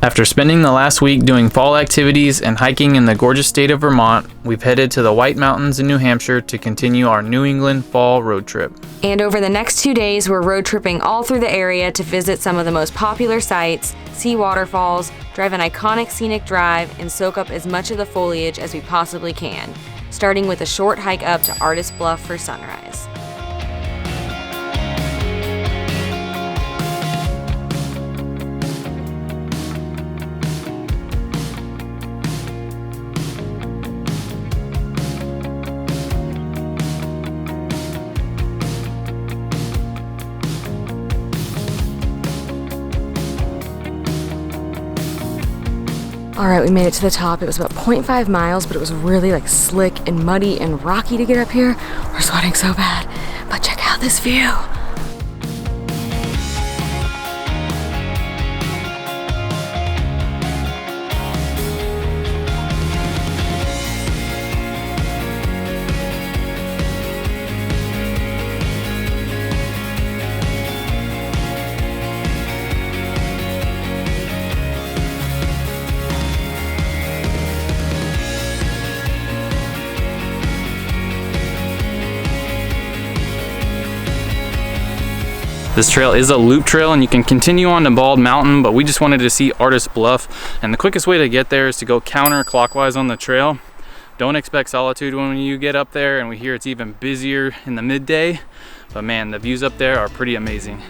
After spending the last week doing fall activities and hiking in the gorgeous state of Vermont, we've headed to the White Mountains in New Hampshire to continue our New England fall road trip. And over the next 2 days, we're road tripping all through the area to visit some of the most popular sites, see waterfalls, drive an iconic scenic drive, and soak up as much of the foliage as we possibly can, starting with a short hike up to Artist Bluff for sunrise. All right, we made it to the top. It was about 0.5 miles, but it was really slick and muddy and rocky to get up here. We're sweating so bad, but check out this view. This trail is a loop trail and you can continue on to Bald Mountain, but we just wanted to see Artist Bluff, and the quickest way to get there is to go counterclockwise on the trail. Don't expect solitude when you get up there, and we hear it's even busier in the midday, but man, the views up there are pretty amazing.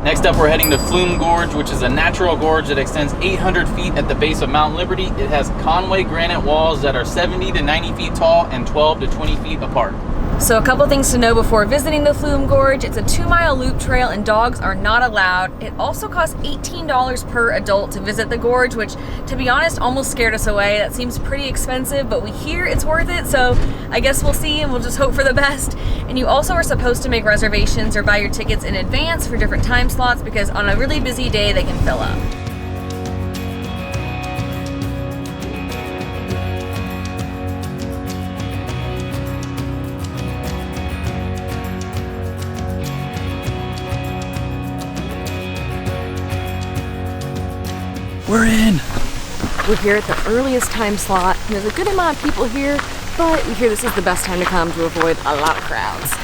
Next up, we're heading to Flume Gorge, which is a natural gorge that extends 800 feet at the base of Mount Liberty. It has Conway granite walls that are 70 to 90 feet tall and 12 to 20 feet apart. So a couple things to know before visiting the Flume Gorge. It's a 2-mile loop trail and dogs are not allowed. It also costs $18 per adult to visit the gorge, which, to be honest, almost scared us away. That seems pretty expensive, but we hear it's worth it, so I guess we'll see and we'll just hope for the best. And you also are supposed to make reservations or buy your tickets in advance for different time slots, because on a really busy day they can fill up. We're in! We're here at the earliest time slot. There's a good amount of people here, but we hear this is the best time to come to avoid a lot of crowds.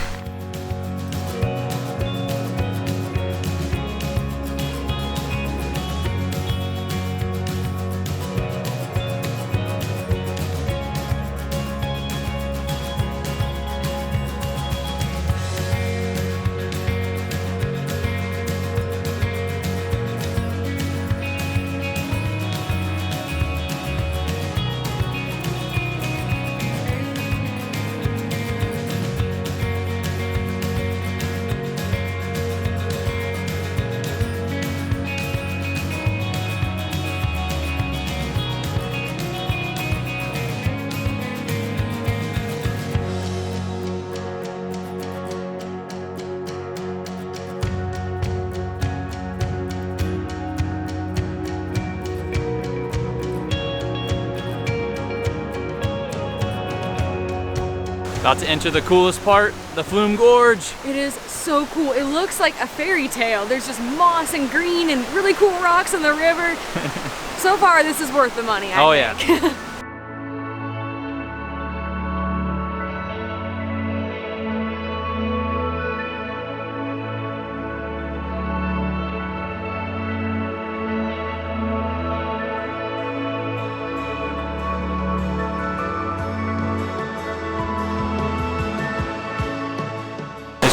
About to enter the coolest part, the Flume Gorge. It is so cool. It looks like a fairy tale. There's just moss and green and really cool rocks in the river. So far, this is worth the money, I think. Yeah.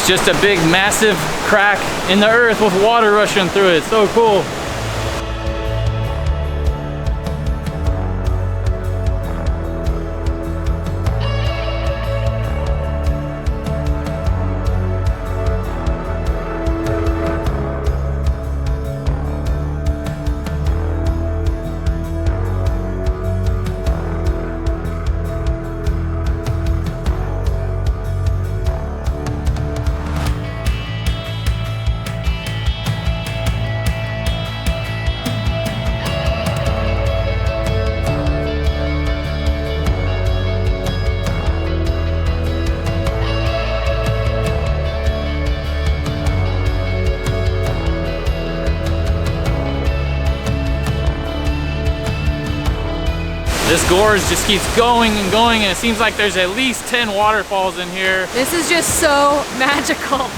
It's just a big, massive crack in the earth with water rushing through it. It's so cool. This gorge just keeps going and going, and it seems like there's at least 10 waterfalls in here. This is just so magical.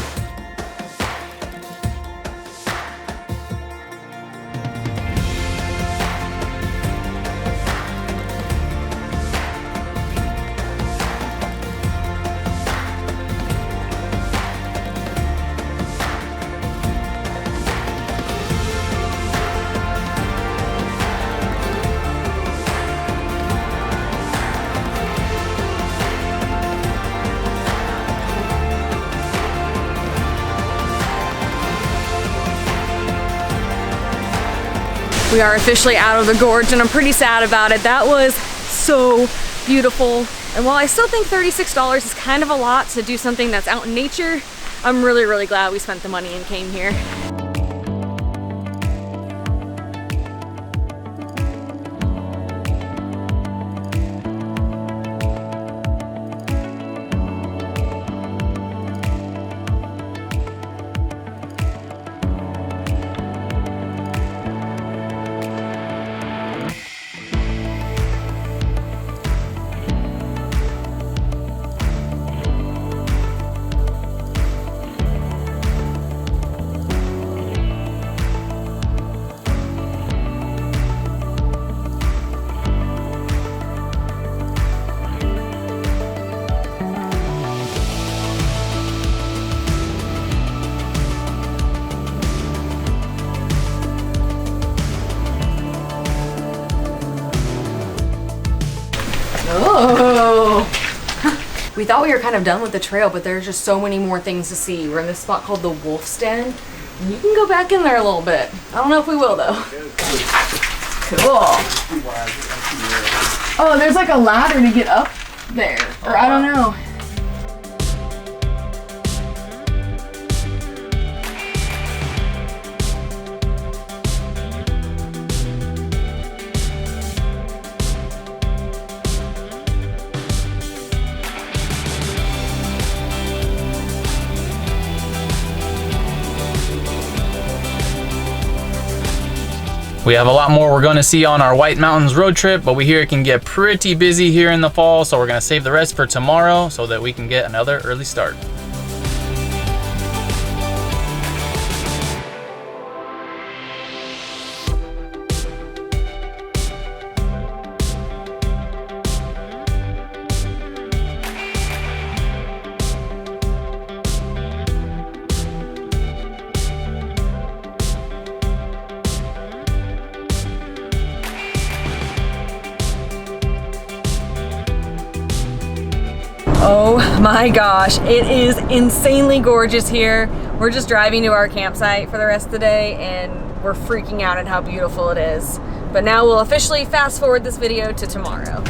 We are officially out of the gorge and I'm pretty sad about it. That was so beautiful. And while I still think $36 is kind of a lot to do something that's out in nature, I'm really, really glad we spent the money and came here. Oh! We thought we were kind of done with the trail, but there's just so many more things to see. We're in this spot called the Wolf's Den. And you can go back in there a little bit. I don't know if we will though. Cool. Oh, there's like a ladder to get up there. Or I don't know. We have a lot more we're going to see on our White Mountains road trip, but we hear it can get pretty busy here in the fall, so we're going to save the rest for tomorrow so that we can get another early start. Oh my gosh, it is insanely gorgeous here. We're just driving to our campsite for the rest of the day and we're freaking out at how beautiful it is. But now we'll officially fast forward this video to tomorrow.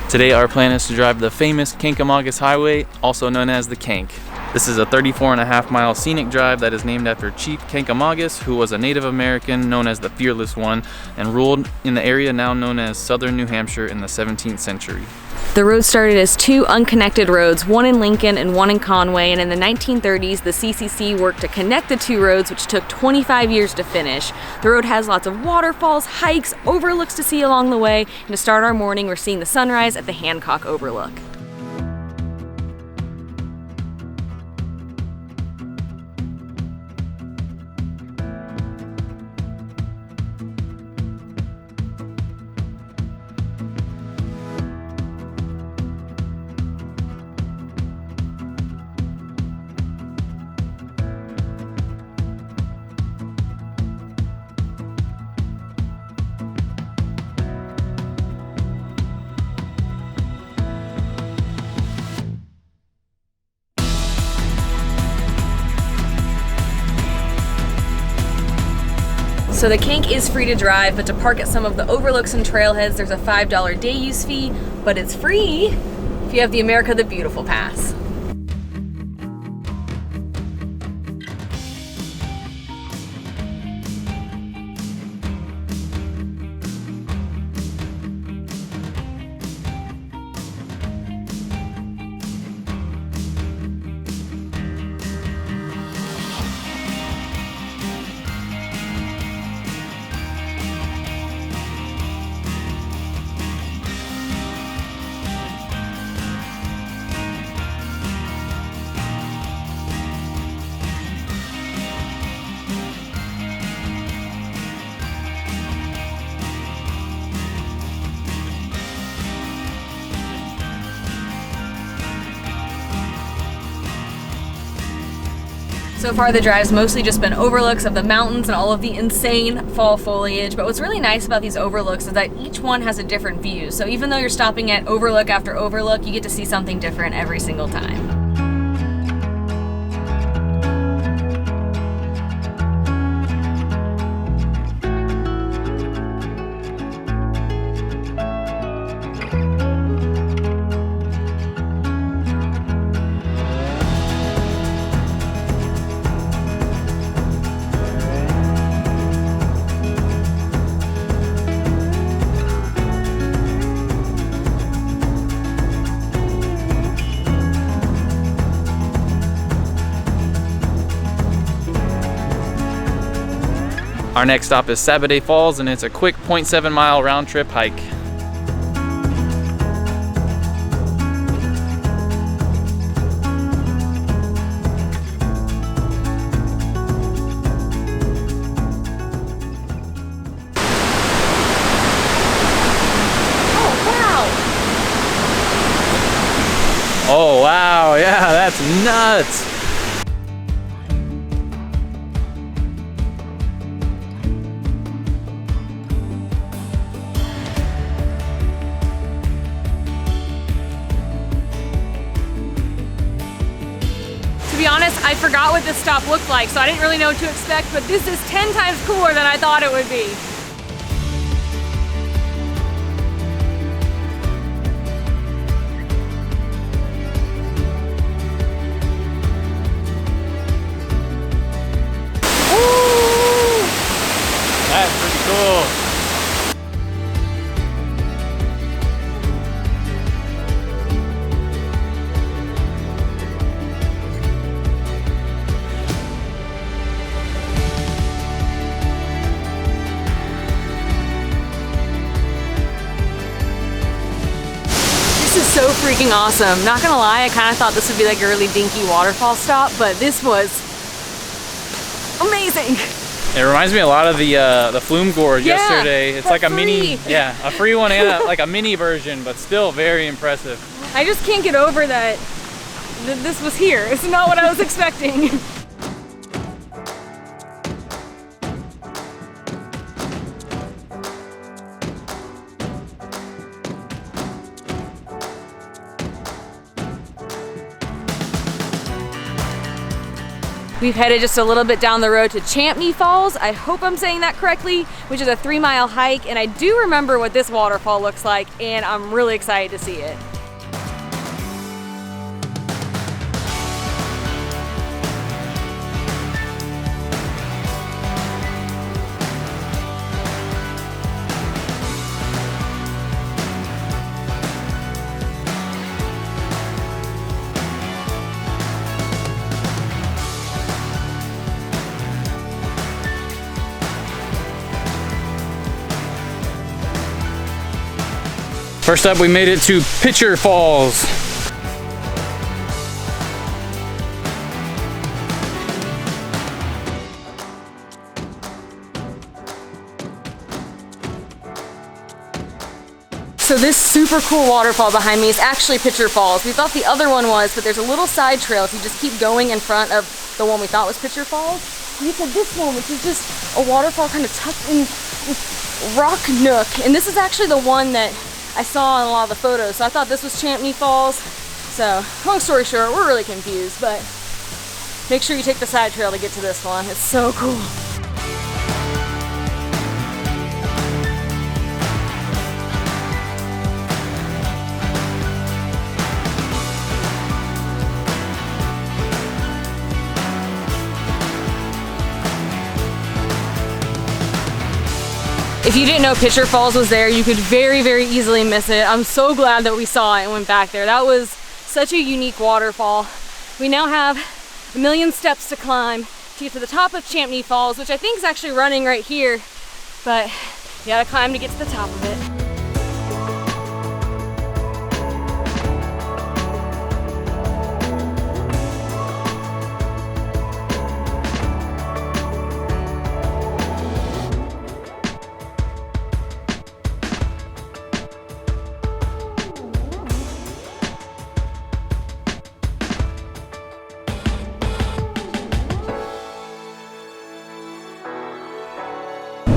Today our plan is to drive the famous Kancamagus Highway, also known as the Kank. This is a 34.5-mile scenic drive that is named after Chief Kancamagus, who was a Native American known as the Fearless One and ruled in the area now known as southern New Hampshire in the 17th century. The road started as two unconnected roads, one in Lincoln and one in Conway, and in the 1930s, the CCC worked to connect the two roads, which took 25 years to finish. The road has lots of waterfalls, hikes, overlooks to see along the way, and to start our morning, we're seeing the sunrise at the Hancock Overlook. So the Kink is free to drive, but to park at some of the overlooks and trailheads, there's a $5 day use fee, but it's free if you have the America the Beautiful pass. So far the drive's mostly just been overlooks of the mountains and all of the insane fall foliage, but what's really nice about these overlooks is that each one has a different view. So even though you're stopping at overlook after overlook, you get to see something different every single time. Our next stop is Sabbaday Falls, and it's a quick 0.7 mile round trip hike. Oh wow, yeah, that's nuts. To be honest, I forgot what this stop looked like, so I didn't really know what to expect, but this is 10 times cooler than I thought it would be. Ooh, that's pretty cool. This is so freaking awesome. Not gonna lie, I kind of thought this would be like a really dinky waterfall stop, but this was amazing. It reminds me a lot of the Flume Gorge yesterday. It's like a free. mini, a free one and like a mini version, but still very impressive. I just can't get over that this was here. It's not what I was expecting. We've headed just a little bit down the road to Champney Falls. I hope I'm saying that correctly, which is a 3-mile hike, and I do remember what this waterfall looks like, and I'm really excited to see it. First up, we made it to Pitcher Falls. So this super cool waterfall behind me is actually Pitcher Falls. We thought the other one was, but there's a little side trail if you just keep going in front of the one we thought was Pitcher Falls. We said this one, which is just a waterfall kind of tucked in this rock nook. And this is actually the one that I saw in a lot of the photos. So I thought this was Champney Falls. So long story short, we're really confused, but make sure you take the side trail to get to this one. It's so cool. If you didn't know Pitcher Falls was there, you could very, very easily miss it. I'm so glad that we saw it and went back there. That was such a unique waterfall. We now have a million steps to climb to get to the top of Champney Falls, which I think is actually running right here, but you gotta climb to get to the top of it.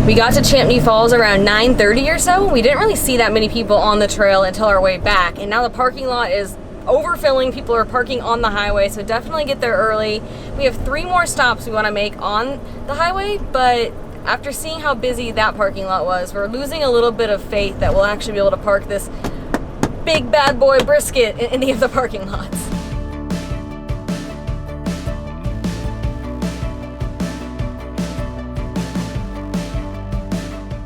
We got to Champney Falls around 9:30 or so. We didn't really see that many people on the trail until our way back, and now the parking lot is overfilling. People are parking on the highway, so definitely get there early. We have 3 more stops we want to make on the highway, but after seeing how busy that parking lot was, we're losing a little bit of faith that we'll actually be able to park this big bad boy brisket in any of the parking lots.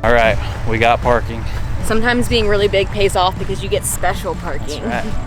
All right, we got parking. Sometimes being really big pays off because you get special parking. That's right.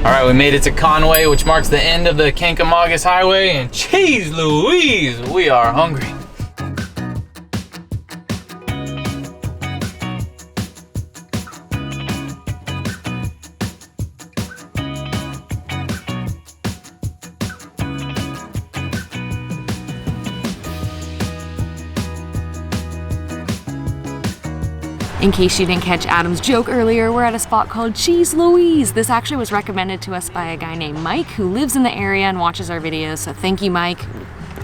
All right, we made it to Conway, which marks the end of the Kancamagus Highway, and jeez Louise, we are hungry. In case you didn't catch Adam's joke earlier, we're at a spot called Cheese Louise. This actually was recommended to us by a guy named Mike who lives in the area and watches our videos, so thank you, Mike.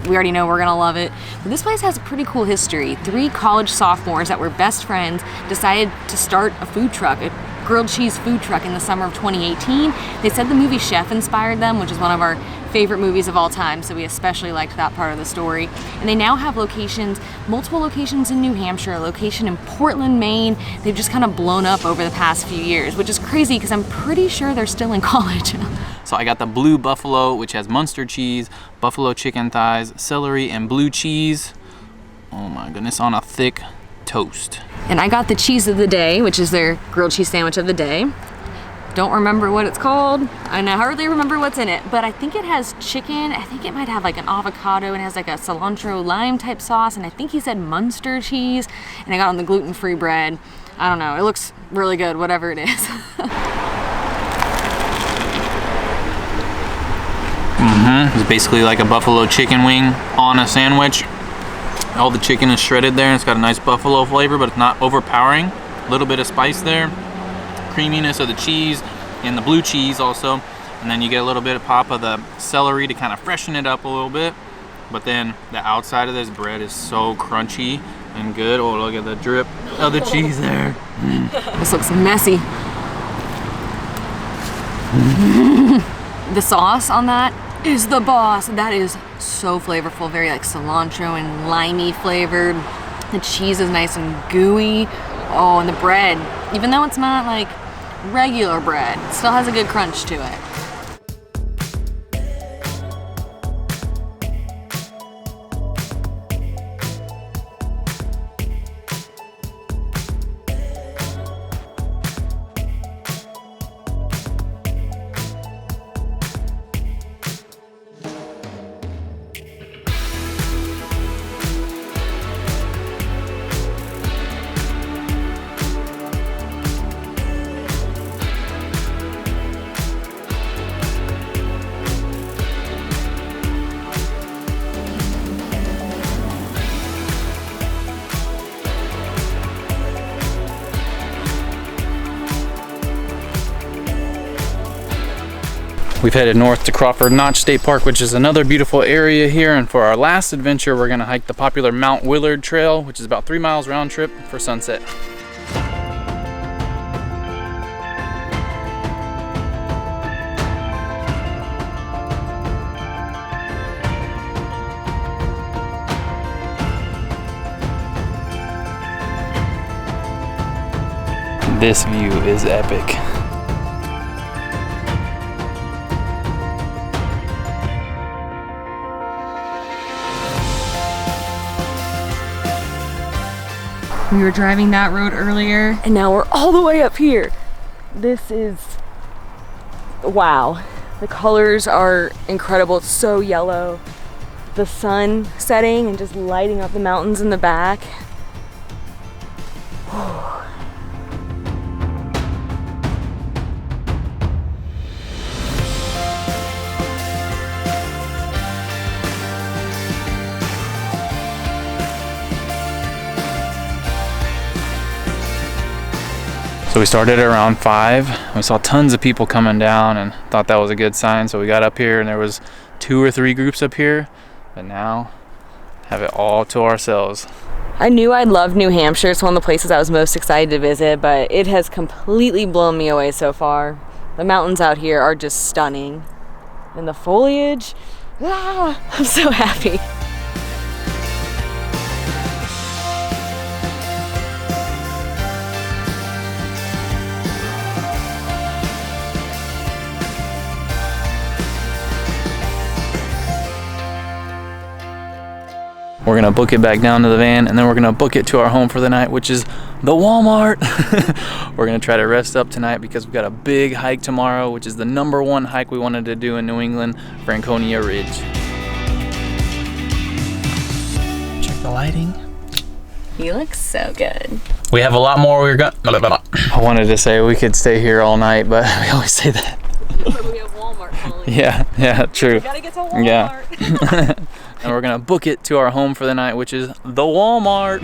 We already know we're gonna love it. But this place has a pretty cool history. 3 college sophomores that were best friends decided to start a food truck, a grilled cheese food truck in the summer of 2018. They said the movie Chef inspired them, which is one of our favorite movies of all time, so we especially liked that part of the story. And they now have locations, multiple locations in New Hampshire, a location in Portland, Maine. They've just kind of blown up over the past few years, which is crazy because I'm pretty sure they're still in college. So I got the Blue Buffalo, which has Munster cheese, buffalo chicken thighs, celery, and blue cheese. Oh my goodness, on a thick toast. And I got the cheese of the day, which is their grilled cheese sandwich of the day. Don't remember what it's called, and I hardly remember what's in it, but I think it has chicken. I think it might have like an avocado, and it has like a cilantro lime type sauce, and I think he said Munster cheese, and I got on the gluten-free bread. I don't know, it looks really good, whatever it is. It's basically like a buffalo chicken wing on a sandwich. All the chicken is shredded there, and it's got a nice buffalo flavor, but it's not overpowering. A little bit of spice there. Creaminess of the cheese and the blue cheese also, and then you get a little bit of pop of the celery to kind of freshen it up a little bit. But then the outside of this bread is so crunchy and good. Oh, look at the drip of the cheese there. This looks messy. The sauce on that is the boss. That is so flavorful, very like cilantro and limey flavored. The cheese is nice and gooey. Oh, and the bread, even though it's not like regular bread, it still has a good crunch to it. We've headed north to Crawford Notch State Park, which is another beautiful area here. And for our last adventure, we're gonna hike the popular Mount Willard Trail, which is about 3 miles round trip for sunset. This view is epic. We were driving that road earlier, and now we're all the way up here. This is, wow. The colors are incredible. It's so yellow. The sun setting and just lighting up the mountains in the back. So we started at around 5. We saw tons of people coming down and thought that was a good sign. So we got up here and there was 2 or 3 groups up here, but now have it all to ourselves. I knew I'd love New Hampshire. It's one of the places I was most excited to visit, but it has completely blown me away so far. The mountains out here are just stunning. And the foliage, I'm so happy. We're gonna book it back down to the van, and then we're gonna book it to our home for the night, which is the Walmart. We're gonna try to rest up tonight because we've got a big hike tomorrow, which is the #1 hike we wanted to do in New England, Franconia Ridge. Check the lighting. You look so good. We have a lot more we're gonna... I wanted to say we could stay here all night, but we always say that. But we have Walmart calling. Yeah, true. We gotta get to Walmart. Yeah. And we're gonna book it to our home for the night, which is the Walmart.